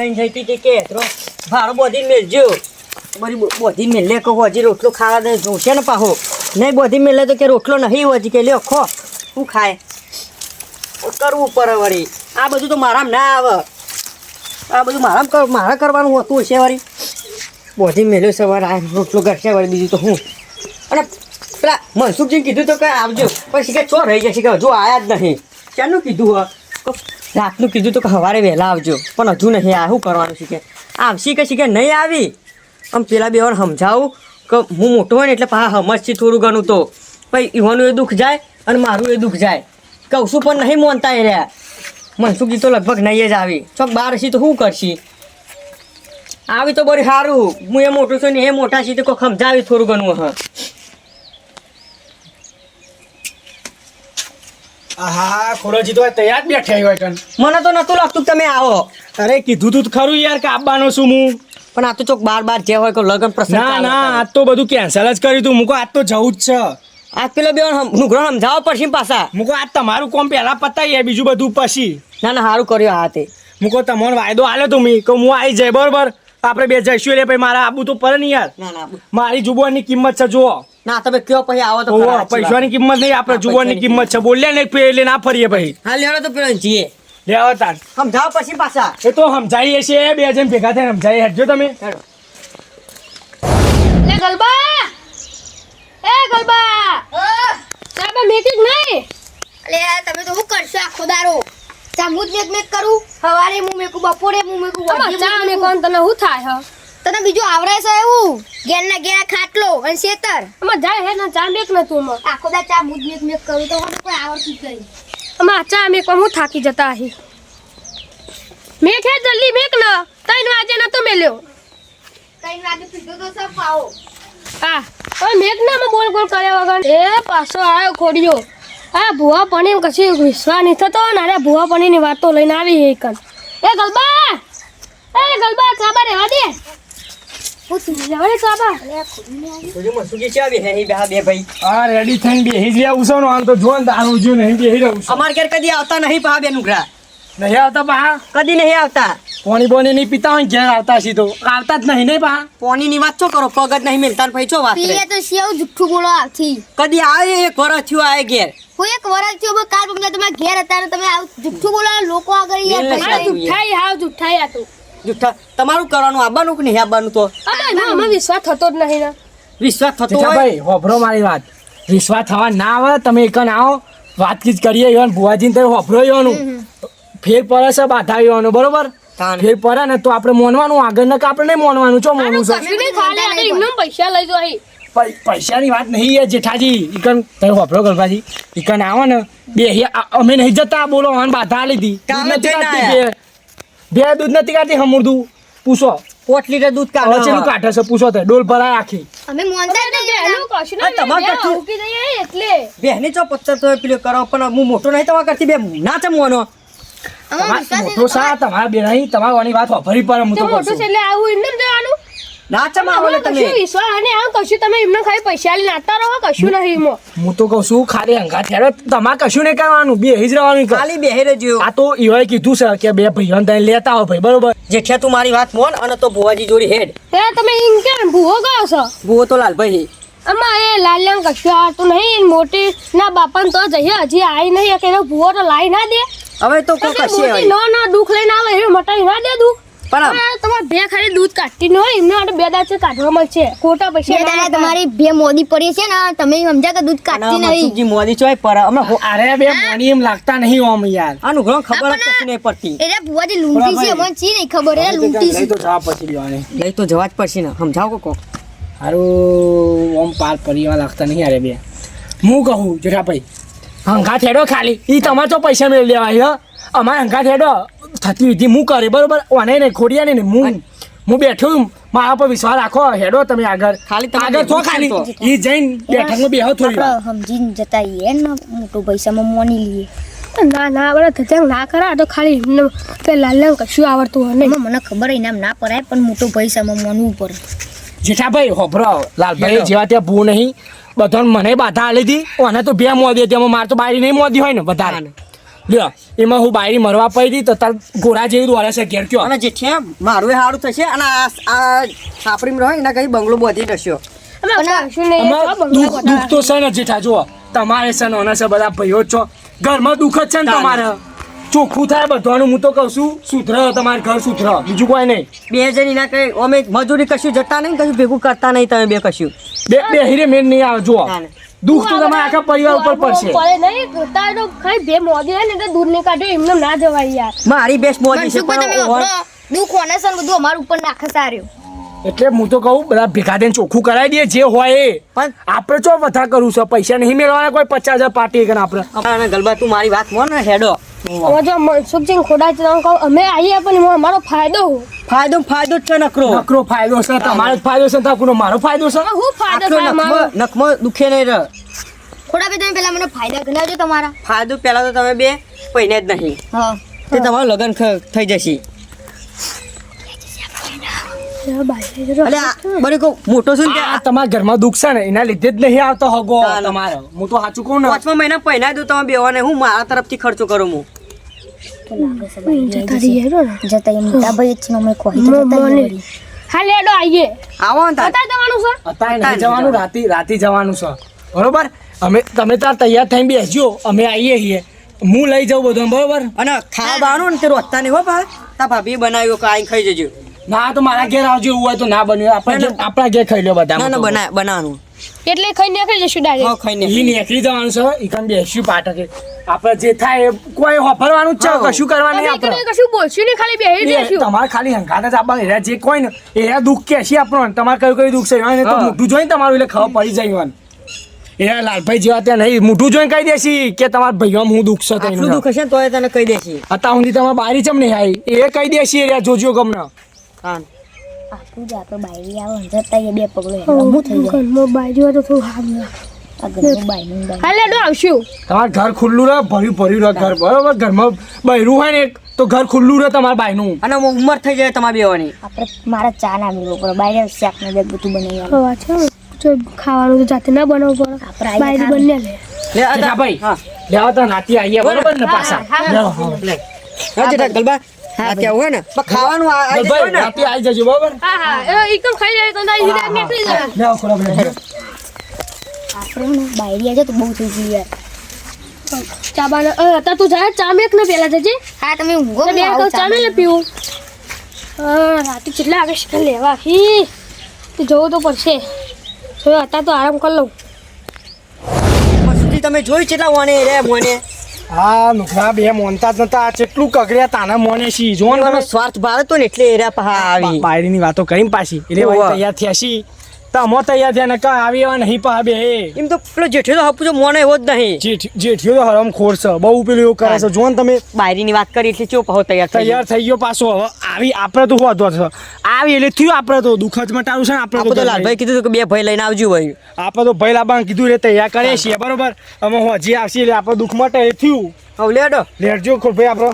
લઈને જઈતી હતી કે તો ભાડો બોધી મેલજો બધી બોધી મેલે કહો હજી રોટલો ખાવા દે જોશે ને પાહો નહીં બોધી મેલે તો કે રોટલો નહીં હજી કે લ્યો ખો શું ખાય કરવું પડે વળી આ બધું તો મારામાં ના આવે આ બધું મારા કરવાનું હોતું હશે વળી બોધી મેલ્યો સવારે આ રોટલો કરશે વળી બીજું તો હું અને પેલા મનસુખજીને કીધું તો કે આવજો પછી કે ચો રહી જશે કે હજુ આયા જ નહીં શાનું કીધું રાતનું કીધું તો કે સવારે વહેલા આવજો પણ હજુ નહીં આ શું કરવાનું છે કે આવશી કે શીખે નહીં આવી આમ પેલા બે વાર સમજાવું કે હું મોટો હોય ને એટલે પાછા સમજથી થોડું ઘણું તો પછી ઈવાનું એ દુઃખ જાય અને મારું એ દુઃખ જાય કહું છું પણ નહીં માનતા એ રહ્યા મનસુખજી તો લગભગ નહીં જ આવી ચોક બહાર હશી તો શું કરશી આવી તો બરી સારું હું એ મોટું છું ને એ મોટા છીએ તો કોઈ સમજાવી થોડું ઘણું હા હા ખોડોજી તો તૈયાર બેઠા હોય કન મને તો નતું લાગતું કે તમે આવો અરે કીધું તું ખરું યાર કે આવવાનો છું હું પણ આ તો ચોક બાર જે હોય કે લગન પ્રસંગ ના આજ તો બધું કેન્સલ જ કર્યું તું મૂકો આજ તો જવું જ છે આજ પેલો બે નુકરો સમજાવવા પડશે પાછા મૂકો આજ તમારું કોમ પહેલા પતાવીએ બીજું બધું પછી ના સારું કર્યું આ તે મૂકો તમારો વાયદો આલ્યો તું મી કે હું આવી જાય બરોબર આપણે બે જઈશું એટલે પછી મારા આબુ તો પડે નહીં યાર ના મારી જુબાનની કિંમત છે જુઓ ના તમે કયો પછી આવો તો ખરા, સાચી પૈસાની કિંમત નહીં આપણે જુબાનની કિંમત છે બોલ્યા ને એટલે ના ફરીએ પછી હા લેવાનો તો પેલો જીએ લેવા તાર સમજાવો પછી પાછા એ તો સમજાઈએ છે બે જણ ભેગા થઈને સમજાઈએ હેડજો તમે હેડો. લે ગલબા એ ગલબા સાબા મેકિક નહીં અલે તમે તો શું કરશો આખો દારો ચામુદ મેક કરું સવારે હું મેકું બપોરે હું મેકું ચા ને કોણ તને શું થાય હ તને બીજું આવડે છે એવું ઘેરના ઘેરા ખાટલો અને શેતર અમાર જાય હે ના ચા મેક નતું અમાર આખો દા ચામુદ મેક કરું તો મને કોઈ આવડતું જ નહીં અમાર ચા મેક હું થાકી જતા હી મેક હે જલ્દી મેક ન 3 વાગે ન તો મેલ્યો 3 વાગે પીધો તો સબ પાઓ આ ઓય મેક ના માં બોલ બોલ કર્યા વગર એ પાછો આયો ખોડિયો આ ભુવા પણી કશી વિશ્વાસ નહીં થતો ને અરે ભુવા પણીની વાતો લઈને આવી હે કન એ ગલબા કાબા રેવા દે હું તું જવાને કાબા બધું મનસુખજી છે આવી હે બે ભાઈ હા રેડી થઈને બેહી જ આવું છું ને આમ તો જોન દારૂ જો નહીં બેહી રહું છું અમાર ઘેર કદી આવતા નહીં પા બે નુકરા નહીં આવતા પા કદી નહીં આવતા પોણી બોની નહીં પીતા હોય ઘેર આવતા સીધો આવતા જ નહીં પા પોની ની વાત છો કરો પગ જ નહીં મિલતા ભાઈ છો વાત કરે? પીએ તો શિયાવ જુઠ્ઠું બોલો આવથી કદી આવે એક વર્ષ થયું આવે ઘેર હું એક વરસ થયો બસ કાલ પગલા તમે ઘેર હતા ને તમે આવું જુઠ્ઠું બોલો લોકો આગળ યાર મેલ પૈસા નથી. જુઠ્ઠાઈ આ તું જુઠ્ઠા તમારું કરવાનું આવવાનું કે નહીં આવવાનું તો અમાર વિશ્વાસ થતો જ નહીં ને વિશ્વાસ થતો જેઠા હોય ભાઈ હોભરો મારી વાત વિશ્વાસ થવા ના આવે તમે એકન આવો વાતચીત કરીએ ઈવન ભુવાજીને તમે હોભરો ઈવાનું ફેર પડે છે બાધા ઈવાનું બરોબર તાન. ફેર પડે ને તો આપણે મોનવાનું આગળ ને આપણે નહીં મોનવાનું ચો મોનું છે ખાલી આપણે એમને પૈસા લઈ જો અહીં પૈસાની વાત નહીં યાર જેઠાજી ઈકન તમે હોભરો ગલભાજી ઈકન આવો ને બે અમે નહીં જતા બોલો હન બાધા લીધી કામે દૂધ નથી જઈને કાઢતી બે દૂધ નથી કાઢતી હમુરદું પૂછો 5 લીટર દૂધ હવે કાઢો ચેલું કાઢે છે પૂછો તે ડોલ ભરાય આખી અમે મોનતા જ નહીં બેનું કશું આ તમાર નહીં કશું- ઉકી દઈએ એટલે બેહની ચો પત્તર તો પેલો કરો પણ હું મોટો નહીં તમારા કરતી બે ના ચમવાનો અમારો તમારે વિશ્વાસ મોટો સા તમારા બે નહીં તમારી વાત હોભરી પડે હું તો તો મોટું છે કહું એટલે આવું એમને જવાનું ના ચમાવો તમે કશું વિશ્વાસ અને આમ કશું તમે એમને ખાલી પૈસા લઈને આતા રહો કશું નહીં એમાં હું તો કહું છું ખાલી હંગા થયા તમારે કશું નહીં કરવાનું બે જ રહેવાનું છે. ખાલી બેહી રહેજો આ તો ઈવાએ કીધું છે કે બે ભાઈઓને તને લેતા આવો ભાઈ બરોબર જેઠિયા તું મારી વાત મોન અને તો ભુવાજી જોડી હેડ એ તમે એમ કેમ ભૂવો ગયો છો ભુવો તો લાલભાઈ આમાં એ લાલ્યાંગ કશું આવતું નહીં મોટી ના બાપાને તો જઈએ હજી આવી નહીં કે એનો ભૂવો તો લાવી ના દે હવે તો કોઈ કશી મોટી હોય નો દુઃખ લઈને આવે એ મટાઈ ના દે દુઃખ પણ આમ તમારે બે ખાલી દૂધ કાઢતી ન હોય એમને માટે 2 દાંત કાઢવા મળશે ખોટા પૈસા બે દાડા તમારી બે મોદી પડી છે ને તમે સમજા કે દૂધ કાઢતી નહીં મનસુખજી મોદી ચોય પર અમે અરે બે મોની એમ લાગતા નહીં ઓમ યાર આનું ઘણો ખબર જ કશું નહીં પડતી એટલે ભુવાજી લૂંટી છે મને ચી નહીં ખબર એ લૂંટી છે લઈ તો જવા પછી લેવાની લઈ તો જવા જ પડશે ને સમજાવો કોક હારું ઓમ પાર પરિવાર લાગતા નહીં અરે બે હું કહું જેઠા ભાઈ હંગા થેડો ખાલી એ તમારે તો પૈસા મેળવી લેવાય હ અમારે હંગા થેડો થતી વિધિ હું કરે બરોબર ઓને નહીં ખોડિયા નહીં હું બેઠો મારા પર વિશ્વાસ રાખો હેડો તમે આગળ ખાલી તમે આગળ તો બેઠું ખાલી તો. એ જઈને બેઠકમાં બેહો થોડી વાર. આપણે સમજીને જતા રહીએ ને મોટો પૈસામાં મોની લઈએ ના બરાબર ધજાંગ ના કરા તો ખાલી એમને કે લાલ્યાંગ કશું આવડતું હોય નહીં એમાં મને ખબર ઇનામ ના પડાય પણ મોટો પૈસામાં મોનવું પડે જેઠાભાઈ હોભરો લાલભાઈ જેવા ત્યાં ભૂ નહીં બધાને મને બાધા આલી હતી ઓને તો બે મોદી હતી એમાં મારે તો બારી નહીં મોદી હોય ને વધારે લ્યો એમાં હું બાયરી મરવા પડી તો તાર ઘોડા જેવી દોડે છે ઘેર કયો અને જેઠિયા મારું સારું થશે અને આ સાપડીમાં રહો એના કઈ બંગલો બોધી નશ્યો. અમાર દુઃખ તો છે ને જેઠા જુઓ તમારે છે ને છે બધા ભાઈઓ જ છો ઘરમાં દુઃખ જ છે ને તમારે ચોખ્ખું થાય બધાનું હું તો કહું છું સુધર તમારે ઘર સુધર બીજું કોઈ નહીં. 2 જણ એના કઈ અમે મજૂરી કશું જતા નહીં કશું ભેગું કરતા નહીં તમે બે કશું. બે હીરે મેન નહીં આવે જુઓ દુઃખ તો તમારા આખા પરિવાર ઉપર પડશે. પડે નહીં તાર તો ખાઈ બે મોદી હે ને તો દૂર ને કાઢ્યો એમને ના જવાય યાર. મારી બેસ્ટ બોધી છે મનસુખભાઈ તમે પણ વાપરો. દુઃખ હોને છે ને બધું અમારું ઉપર નાખે સાર્યો. એટલે હું તો કહું બધા ભેગા થઈને ચોખ્ખું કરાવી દઈએ જે હોય એ પણ આપણે ચો વધારે કરવું છે પૈસા નહીં મેળવાના કોઈ 50,000 પાર્ટી કે આપણે અને ગલબા તું મારી વાત મોન ને હેડો. હવે જો મનસુખજી ખોડા છે તો કહું અમે આવીએ પણ એમાં અમારો ફાયદો ફાયદો જ છે નકરો. નકરો ફાયદો છે તમારો જ ફાયદો છે તાકુનો મારો ફાયદો છે હું ફાયદો આટલો થાય મારો નખમાં દુખે નહીં રહે. ખોડાભાઈ તમે પેલા મને ફાયદા ગણાવજો તમારા. ફાયદો પહેલા તો તમે બે પૈને જ નહીં હા તે તમારું લગ્ન થઈ જશે. એટલે આ બરી કહું મોટો છું ને આ તમારા ઘરમાં દુઃખ છે ને એના લીધે જ નહીં આવતો હગો તમારો હું તો સાચું કહું ને 5મા મહિના પહેલા દઉં તમે બેવાને હું મારા તરફથી ખર્ચો કરું હું. જતા એ મોટા ભાઈ જ છે અમે કોઈ તો જતા ઈ વળી. હા લેડો આવીએ આવો ને તાર. બતા જવાનું છે અત્યારે નહીં જવાનું રાતે જવાનું છે બરોબર તમે તાર તૈયાર થઈને બેસજો અમે આવીએ છીએ હું લઈ જાઉં બધું બરોબર અને ખાવા બાવાનું ને તે રોજતા નહીં હો પા તા ભાભી બનાવ્યો કાંઈ ખાઈ જજો. ના તો મારા ઘેર આવજો એવું હોય તો ના બન્યું આપણા ઘેર ખાઈ લો બધા ના બનાવવાનું એટલે ખાઈ નીકળી જશું ડાયરેક્ટ. હા ખાઈને ઈ નીકળી જવાનું છે ઈ કામ બેસ્યું પાટકે આપણે જે થાય એ કોઈ હોફરવાનું જ છે કશું કરવાનું નહીં આપણે કશું બોલશું નહીં ખાલી બેહી દેશું. તમારે ખાલી હંગાત જ આપવા એરા જે કોઈ ને એરા દુઃખ કે છે આપણને તમારે કયું દુઃખ છે એને તો મોઢું જોઈને તમારું એટલે ખબર પડી જાય એવાનું એરા લાલભાઈ જેવા ત્યાં નહીં મોઢું જોઈને કહી દેશી કે તમારા ભાઈઓમાં હું દુઃખ છે આટલું દુઃખ હશે ને તોય તને કહી દેશી. અત્યાર સુધી તમારે બારી ચમ નહીં આવી એ કહી દેશી એરા જોજો ગમને હા આટલું જ આપણે બાયરી આવે ને જતા એ બે પગલો એનું થઈ જાય. ઘરમાં બાજુ હોય તો થોડું સારું આ ઘરનું બાયનું બાય. હા લેડો આવશું. તમારે ઘર ખુલ્લું રહે ભર્યું રહે ઘર બરોબર ઘરમાં બૈરું હોય ને તો ઘર ખુલ્લું રહે તમારા બાયનું અને ઉંમર થઈ જાય તમારી બેવાની. આપણે મારા ચા ના મેળવો પડે બાયરે શાક ને બેગ બધું બનાવી આવે. હવા છે જો ખાવાનું તો જાતે ના બનાવવું પડે આપણે બાયરી બંને લે. લે આ જેઠા ભાઈ હા લેવા તો નાતી આવીએ બરોબર ને પાછા લેવો, હા. હા જેઠા ગલબા હા ત્યાં હોય ને પણ ખાવાનું આ આ ભાઈ હોય ને નાતી આવી જજો બરોબર હા હા એકદમ ખાઈ જાય તો ના નીકળી જાય. લેવો ખોલા ભાઈ આપણે ને બાયરી આવે તો બહુ થઈ ગયું યાર. ચા બાને અત્યારે તું જાય ચા મેક ને પેલા જજે. હા તમે ઊંઘો બે કપ ચા મેલે પીવું. રાતે કેટલા વાગે શીખર લેવા હી તો જવું તો પડશે. હવે અત્યારે તો આરામ કરી લઉં. સુધી તમે જોઈ કેટલા વાને રે મોને હા નુકરા બે મોનતા જ નતા કેટલું કગડ્યા તાના મોને સી જો ને તમે સ્વાર્થ ભારતો ને એટલે એરા પહા આવી. બાયરીની વાતો કરીને પાછી એટલે ભાઈ ઓવા. તૈયાર થયા છી તમો તૈયાર થયા ને કા આવી એવા નહીં પા બે એમ તો પેલો જેઠ્યો તો હપુ જો મોને એવો જ નહીં. જેઠિયો તો હરમ ખોર છે બહુ પેલું એવું કરે છે જો ને તમે બાયરીની વાત કરી એટલે ચો પહો તૈયાર થઈ તૈયાર થઈ ગયો પાછો હવે આવી આપણે તો હોતો છે આવી એટલે થયું આપણે તો દુઃખ જ મટાડું છે ને આપણે આપણે તો લાલભાઈ કીધું કે બે ભાઈ લઈને આવજો ભાઈ. આપણે તો ભાઈ લાબાને કીધું રે તૈયાર કરીએ છીએ બરોબર અમે હોજી આવશે એટલે આપણે દુઃખ મટે એ થયું હવે લેડો લેટજો ખોર ભાઈ આપણે